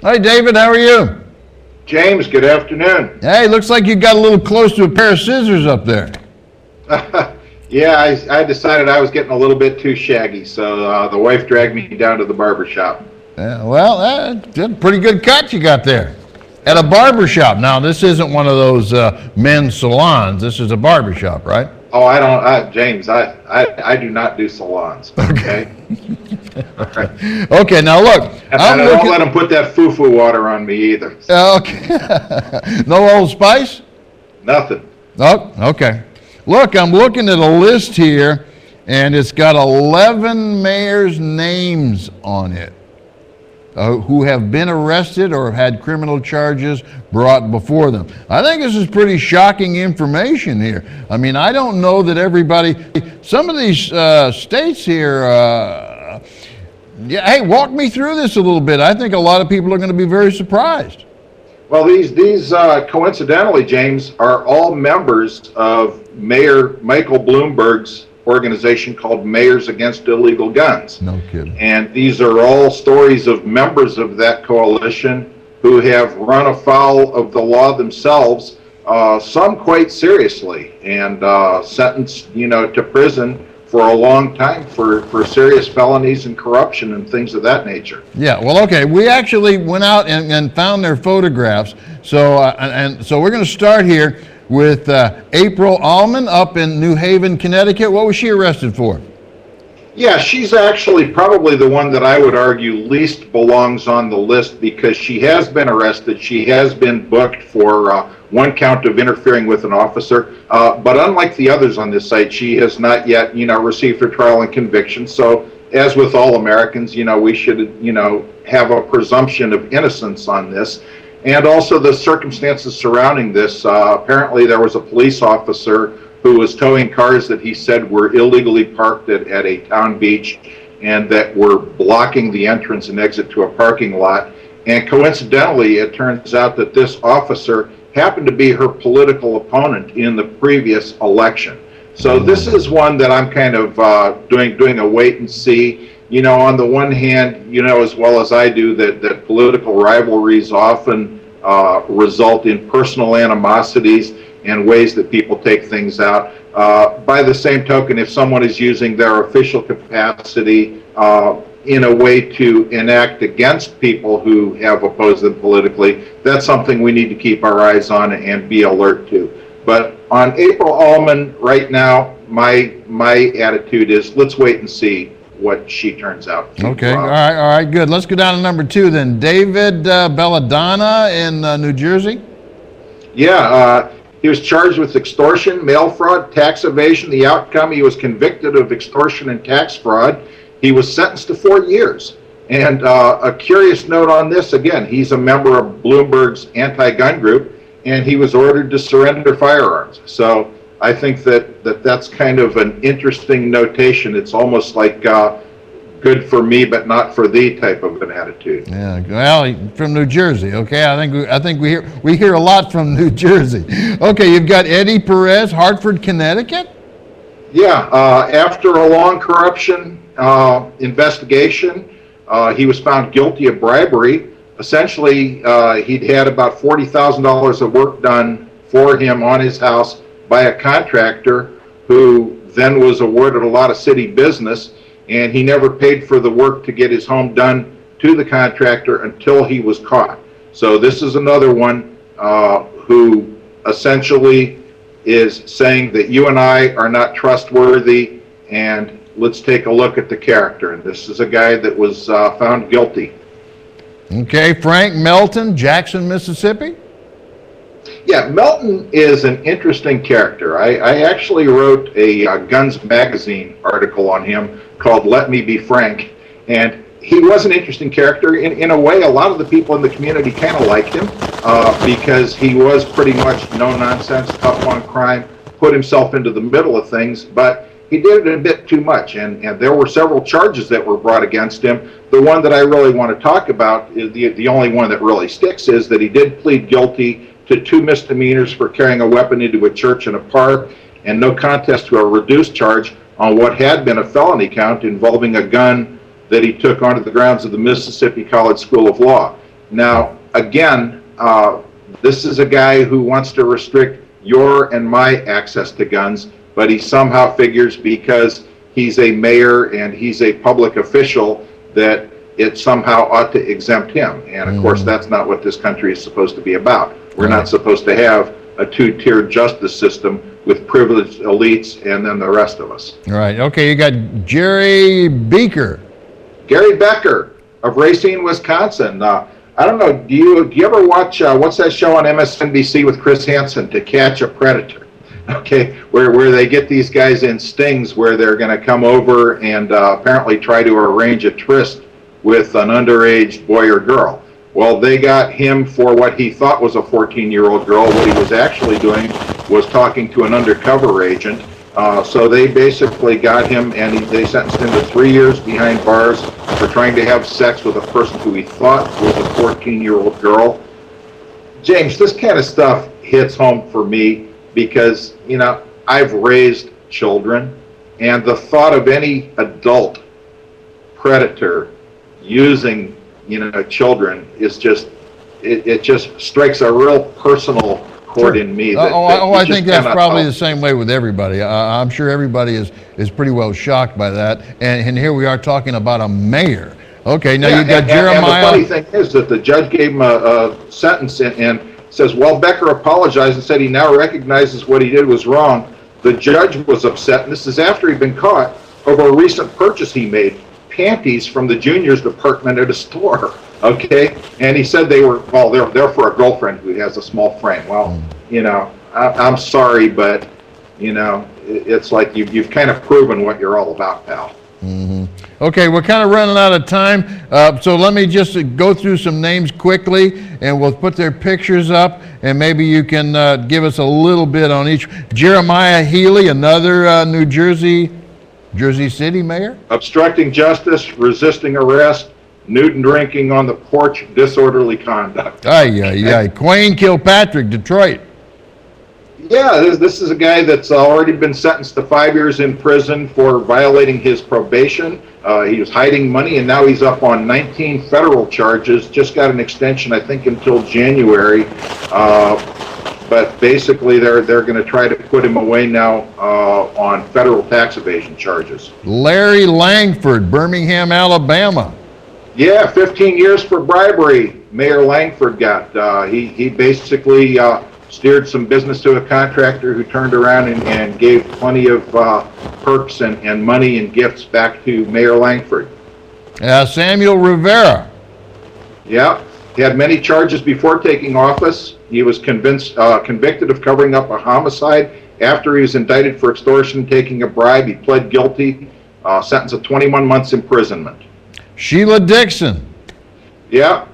Hi, David. How are you? James, good afternoon. Hey, looks like you got a little close to a pair of scissors up there. Yeah, I decided I was getting a little bit too shaggy, so the wife dragged me down to the barber shop. Yeah, well, that's a pretty good cut you got there. At a barber shop. Now, this isn't one of those men's salons. This is a barber shop, right? Oh, James, I do not do salons. Okay. Right. Okay, now look. And I don't let them put that foo-foo water on me either. Okay. No Old Spice? Nothing. Oh, okay. Look, I'm looking at a list here, and it's got 11 mayors' names on it who have been arrested or had criminal charges brought before them. I think this is pretty shocking information here. I mean, I don't know that everybody, some of these states here, hey, walk me through this a little bit. I think a lot of people are going to be very surprised. Well, these coincidentally, James, are all members of Mayor Michael Bloomberg's organization called Mayors Against Illegal Guns. No kidding. And these are all stories of members of that coalition who have run afoul of the law themselves, some quite seriously, and sentenced, to prison for a long time for serious felonies and corruption and things of that nature. Yeah, well, okay, we actually went out and found their photographs. So, so we're going to start here with April Almon up in New Haven, Connecticut. What was she arrested for? Yeah, she's actually probably the one that I would argue least belongs on the list because she has been arrested. She has been booked for one count of interfering with an officer. But unlike the others on this site, she has not yet, received her trial and conviction. So as with all Americans, we should, have a presumption of innocence on this. And also the circumstances surrounding this. Apparently there was a police officer who was towing cars that he said were illegally parked at a town beach and that were blocking the entrance and exit to a parking lot. And coincidentally, it turns out that this officer happened to be her political opponent in the previous election. So this is one that I'm kind of doing a wait and see. On the one hand, as well as I do, that political rivalries often result in personal animosities and ways that people take things out. By the same token, if someone is using their official capacity in a way to enact against people who have opposed them politically, that's something we need to keep our eyes on and be alert to. But on April Almon, right now, my attitude is let's wait and see what she turns out to. Okay, all right, good. Let's go down to number 2 then. David Belladonna in New Jersey? Yeah, he was charged with extortion, mail fraud, tax evasion. The outcome, he was convicted of extortion and tax fraud. He was sentenced to 4 years. And a curious note on this, again, he's a member of Bloomberg's anti-gun group, and he was ordered to surrender firearms. So I think that's kind of an interesting notation. It's almost like good for me but not for thee type of an attitude. Yeah, well, from New Jersey. Okay, I think we hear a lot from New Jersey. Okay, you've got Eddie Perez, Hartford, Connecticut. Yeah, after a long corruption investigation, he was found guilty of bribery. Essentially, he'd had about $40,000 of work done for him on his house by a contractor who then was awarded a lot of city business, and he never paid for the work to get his home done to the contractor until he was caught. So this is another one who essentially is saying that you and I are not trustworthy, and let's take a look at the character. And this is a guy that was found guilty. Okay, Frank Melton, Jackson, Mississippi. Yeah, Melton is an interesting character. I actually wrote a Guns Magazine article on him called Let Me Be Frank, and he was an interesting character. In a way, a lot of the people in the community kind of liked him because he was pretty much no-nonsense, tough on crime, put himself into the middle of things, but he did it a bit too much, and there were several charges that were brought against him. The one that I really want to talk about, is the only one that really sticks, is that he did plead guilty to 2 misdemeanors for carrying a weapon into a church and a park, and no contest to a reduced charge on what had been a felony count involving a gun that he took onto the grounds of the Mississippi College School of Law. Now, again, this is a guy who wants to restrict your and my access to guns, but he somehow figures because he's a mayor and he's a public official that it somehow ought to exempt him. And of course, that's not what this country is supposed to be about. We're not supposed to have a two-tiered justice system with privileged elites and then the rest of us. All right. Okay, you got Gary Becker. Gary Becker of Racine, Wisconsin. I don't know, do you ever watch, what's that show on MSNBC with Chris Hansen, To Catch a Predator? Okay, where they get these guys in stings where they're going to come over and apparently try to arrange a tryst with an underage boy or girl. Well, they got him for what he thought was a 14-year-old girl. What he was actually doing was talking to an undercover agent. So they basically got him, and they sentenced him to 3 years behind bars for trying to have sex with a person who he thought was a 14-year-old girl. James, this kind of stuff hits home for me because, you know, I've raised children, and the thought of any adult predator using, you know, children is just, it just strikes a real personal chord in me. I think that's probably the same way with everybody. I'm sure everybody is pretty well shocked by that. And here we are talking about a mayor. Okay, now you got Jeremiah. And the funny thing is that the judge gave him a sentence and says, well, Becker apologized and said he now recognizes what he did was wrong. The judge was upset, and this is after he'd been caught, over a recent purchase he made, panties from the juniors department at a store. Okay, and he said they were, well, they're for a girlfriend who has a small frame. Well, you know, I'm sorry, but, you know, it's like you've kind of proven what you're all about, pal. Okay, we're kind of running out of time, so let me just go through some names quickly, and we'll put their pictures up, and maybe you can give us a little bit on each. Jeremiah Healy, another New Jersey City mayor. Obstructing justice, resisting arrest, nude and drinking on the porch, disorderly conduct. Kwame Kilpatrick, Detroit. Yeah, this is a guy that's already been sentenced to 5 years in prison for violating his probation. He was hiding money, and now he's up on 19 federal charges. Just got an extension, I think, until January. But basically, they're going to try to put him away now on federal tax evasion charges. Larry Langford, Birmingham, Alabama. Yeah, 15 years for bribery. Mayor Langford got. He basically steered some business to a contractor who turned around and gave plenty of perks and money and gifts back to Mayor Langford. Samuel Rivera. Yeah, he had many charges before taking office. He was convicted of covering up a homicide after he was indicted for extortion, taking a bribe. He pled guilty, sentenced to 21 months imprisonment. Shiela Dixon. Yeah,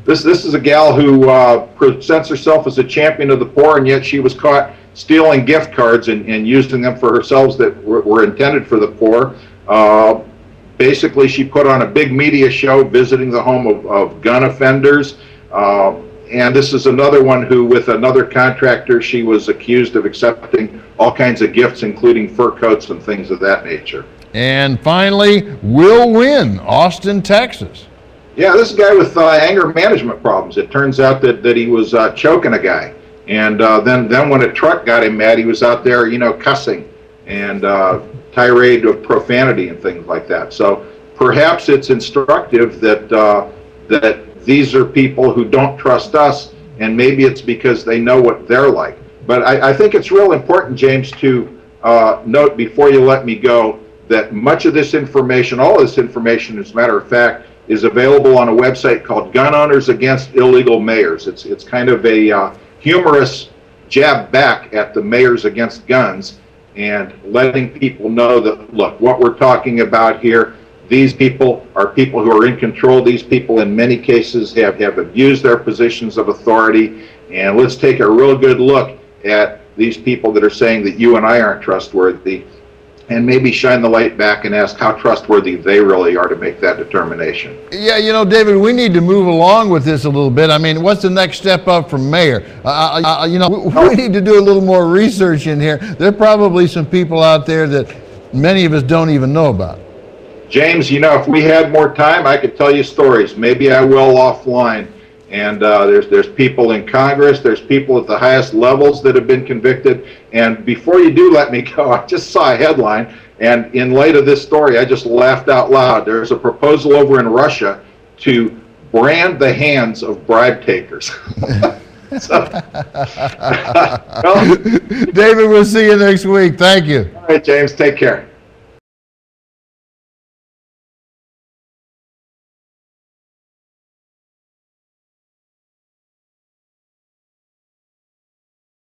this is a gal who presents herself as a champion of the poor, and yet she was caught stealing gift cards and using them for herself that were intended for the poor. Basically, she put on a big media show visiting the home of gun offenders. And this is another one who, with another contractor, she was accused of accepting all kinds of gifts, including fur coats and things of that nature. And finally, Wynn, Austin, Texas. Yeah, this guy with anger management problems. It turns out that he was choking a guy. And then when a truck got him mad, he was out there, you know, cussing and tirade of profanity and things like that. So perhaps it's instructive that these are people who don't trust us, and maybe it's because they know what they're like. But I think it's real important, James, to note before you let me go that much of this information, all of this information, as a matter of fact, is available on a website called Gun Owners Against Illegal Mayors. It's kind of a humorous jab back at the mayors against guns and letting people know that, look, what we're talking about here, these people are people who are in control. These people, in many cases, have abused their positions of authority. And let's take a real good look at these people that are saying that you and I aren't trustworthy, and maybe shine the light back and ask how trustworthy they really are to make that determination. Yeah, you know, David, we need to move along with this a little bit. I mean, what's the next step up from mayor? You know, we need to do a little more research in here. There are probably some people out there that many of us don't even know about. James, you know, if we had more time, I could tell you stories. Maybe I will offline. And there's people in Congress, there's people at the highest levels that have been convicted. And before you do let me go, I just saw a headline, and in light of this story, I just laughed out loud. There's a proposal over in Russia to brand the hands of bribe takers. So, well, David, we'll see you next week. Thank you. All right, James, take care.